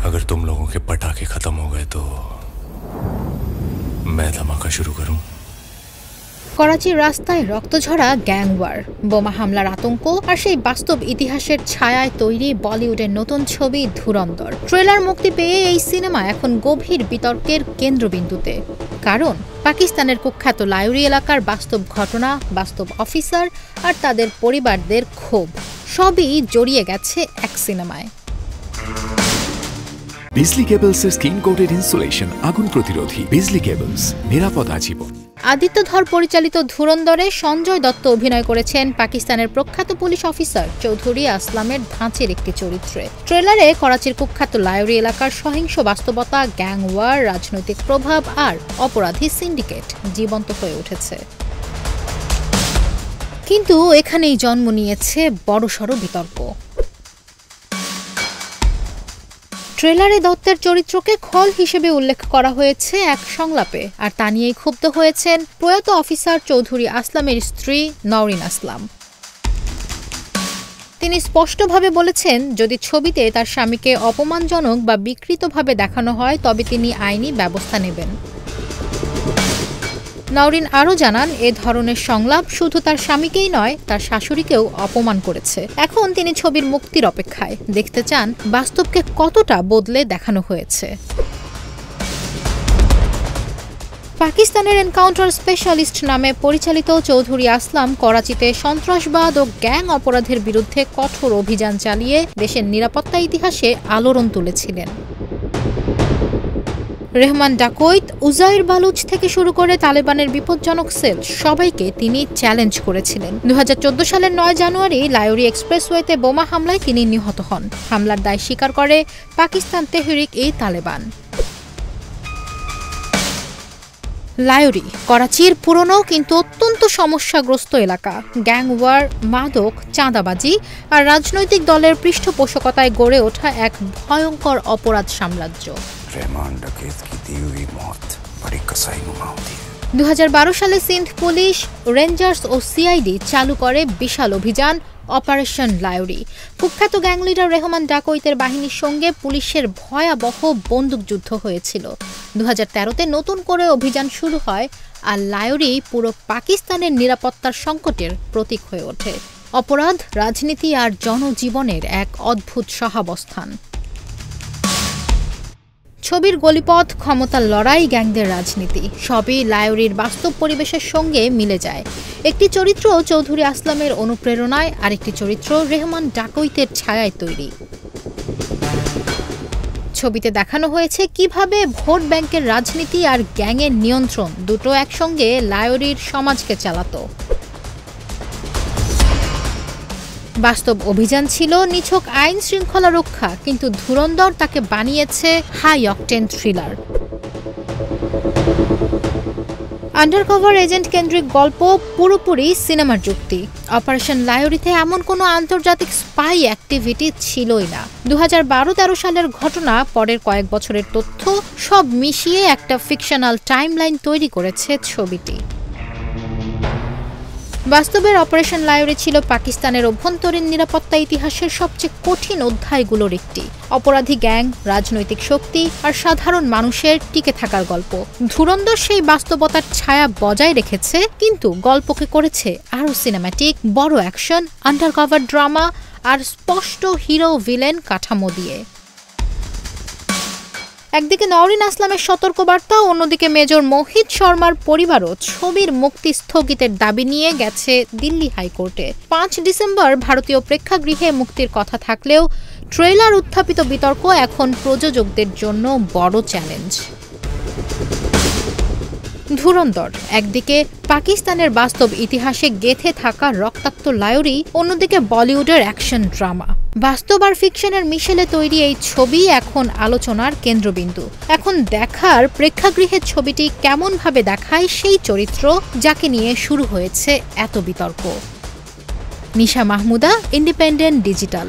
अगर तुम लोगों के पटाखे खत्म हो गए तो मैं धमाका शुरू करूं। করাচির রাস্তায় রক্তঝরা গ্যাংওয়ার, বোমা হামলার আতঙ্ক আর সেই বাস্তব ইতিহাসের ছায়ায় তৈরি বলিউডের নতুন ছবি ধুরন্ধর। ট্রেলার মুক্তি পেয়ে এই সিনেমা এখন গভীর বিতর্কের কেন্দ্রবিন্দুতে। কারণ পাকিস্তানের কুখ্যাত লায়ুরি এলাকার বাস্তব ঘটনা, বাস্তব অফিসার আর তাদের পরিবারদের ক্ষোভ সবই জড়িয়ে গেছে এক সিনেমায়। বিজলি কেবলসের স্কিন কোটেড ইনসুলেশন আগুন প্রতিরোধী। বিজলি কেবলস, নিরাপদ আজীবন। আদিত্য ধর পরিচালিত ধুরন্ধরে সঞ্জয় দত্ত অভিনয় করেছেন পাকিস্তানের প্রখ্যাত পুলিশ অফিসার চৌধুরী আসলামের ধাঁচের একটি চরিত্রে। ট্রেলারে করাচির কুখ্যাত লায়ুরি এলাকার সহিংস বাস্তবতা, গ্যাংওয়ার, রাজনৈতিক প্রভাব আর অপরাধী সিন্ডিকেট জীবন্ত হয়ে উঠেছে। কিন্তু এখানেই জন্ম নিয়েছে বড়সড় বিতর্ক। ট্রেলারে দত্তের চরিত্রকে খল হিসেবে উল্লেখ করা হয়েছে এক সংলাপে, আর তা নিয়েই ক্ষুব্ধ হয়েছেন প্রয়াত অফিসার চৌধুরী আসলামের স্ত্রী নওরিন আসলাম। তিনি স্পষ্টভাবে বলেছেন, যদি ছবিতে তার স্বামীকে অপমানজনক বা বিকৃতভাবে দেখানো হয় তবে তিনি আইনি ব্যবস্থা নেবেন। নওরিন আরও জানান, এ ধরনের সংলাপ শুধু তার স্বামীকেই নয়, তার শাশুড়িকেও অপমান করেছে। এখন তিনি ছবির মুক্তির অপেক্ষায়, দেখতে চান বাস্তবকে কতটা বদলে দেখানো হয়েছে। পাকিস্তানের এনকাউন্টার স্পেশালিস্ট নামে পরিচালিত চৌধুরী আসলাম করাচিতে সন্ত্রাসবাদ ও গ্যাং অপরাধের বিরুদ্ধে কঠোর অভিযান চালিয়ে দেশের নিরাপত্তা ইতিহাসে আলোড়ন তুলেছিলেন। রেহমান ডাকৈত, উজাইর বালুচ থেকে শুরু করে তালেবানের বিপজ্জনক সেল সবাইকে তিনি চ্যালেঞ্জ করেছিলেন। 2014 সালের 9 জানুয়ারি লায়ুরি এক্সপ্রেসওয়েতে বোমা হামলায় তিনি নিহত হন। হামলার দায় স্বীকার করে পাকিস্তান তেহরিক-ই-তালেবান। লায়ুরি করাচির পুরনো কিন্তু অত্যন্ত সমস্যাগ্রস্ত এলাকা। গ্যাংওয়ার, মাদক, চাঁদাবাজি আর রাজনৈতিক দলের পৃষ্ঠপোষকতায় গড়ে ওঠা এক ভয়ঙ্কর অপরাধ সাম্রাজ্য। 2012 সালে সিন্ধ পুলিশ, রেঞ্জার্স ও সিআইডি চালু করে বিশাল অভিযান অপারেশন লায়ুরি। কুখ্যাত গ্যাং লিডার রেহমান ডাকৈতের বাহিনীর সঙ্গে পুলিশের ভয়াবহ বন্দুকযুদ্ধ হয়েছিল। 2013-তে নতুন করে অভিযান শুরু হয়, আর লায়ুরি পুরো পাকিস্তানের নিরাপত্তার সংকটের প্রতীক হয়ে ওঠে। অপরাধ, রাজনীতি আর জনজীবনের এক অদ্ভুত সহাবস্থান। ছবির গলিপথ, ক্ষমতার লড়াই, গ্যাংদের রাজনীতি সবই লায়ুরির বাস্তব পরিবেশের সঙ্গে মিলে যায়। একটি চরিত্র চৌধুরী আসলামের অনুপ্রেরণায়, আরেকটি চরিত্র রেহমান ডাকৈতের ছায়ায় তৈরি। ছবিতে দেখানো হয়েছে কিভাবে ভোট ব্যাংকের রাজনীতি আর গ্যাংয়ের নিয়ন্ত্রণ দুটো একসঙ্গে লায়ুরির সমাজকে চালাতো। বাস্তব অভিযান ছিল নিছক আইন শৃঙ্খলা রক্ষা, কিন্তু ধুরন্ধর তাকে বানিয়েছে high octane thriller. Undercover agent কেন্দ্রিক গল্প, পুরোপুরি সিনেমার যুক্তি। অপারেশন লায়ুরিতে এমন কোনো আন্তর্জাতিক স্পাই অ্যাক্টিভিটি ছিলই না। 2012-13 সালের ঘটনা, পরের কয়েক বছরের তথ্য সব মিশিয়ে একটা ফিকশনাল টাইমলাইন তৈরি করেছে ছবিটি। বাস্তবের অপারেশন লায়ুরি ছিল পাকিস্তানের অভ্যন্তরীণ নিরাপত্তা ইতিহাসের সবচেয়ে কঠিন অধ্যায়গুলোর একটি। অপরাধী গ্যাং, রাজনৈতিক শক্তি আর সাধারণ মানুষের টিকে থাকার গল্প। ধুরন্ধর সেই বাস্তবতার ছায়া বজায় রেখেছে, কিন্তু গল্পকে করেছে আরও সিনেম্যাটিক, বড় অ্যাকশন, আন্ডারকভার ড্রামা আর স্পষ্ট হিরো ভিলেন কাঠামো দিয়ে। একদিকে নওরিন আসলামের সতর্কবার্তা, অন্যদিকে মেজর মোহিত শর্মার পরিবারও ছবির মুক্তি স্থগিতের দাবি নিয়ে গেছে দিল্লি হাইকোর্টে। 5 ডিসেম্বর ভারতীয় প্রেক্ষাগৃহে মুক্তির কথা থাকলেও ট্রেলার উত্থাপিত বিতর্ক এখন প্রযোজকদের জন্য বড় চ্যালেঞ্জ। ধুরন্ধর একদিকে পাকিস্তানের বাস্তব ইতিহাসে গেঁথে থাকা রক্তাক্ত লায়ুরি, অন্যদিকে বলিউডের অ্যাকশন ড্রামা। বাস্তব আর ফিকশনের মিশেলে তৈরি এই ছবি এখন আলোচনার কেন্দ্রবিন্দু। এখন দেখার প্রেক্ষাগৃহের ছবিটি কেমনভাবে দেখায় সেই চরিত্র যাকে নিয়ে শুরু হয়েছে এত বিতর্ক। নিশা মাহমুদা, ইন্ডিপেন্ডেন্ট ডিজিটাল।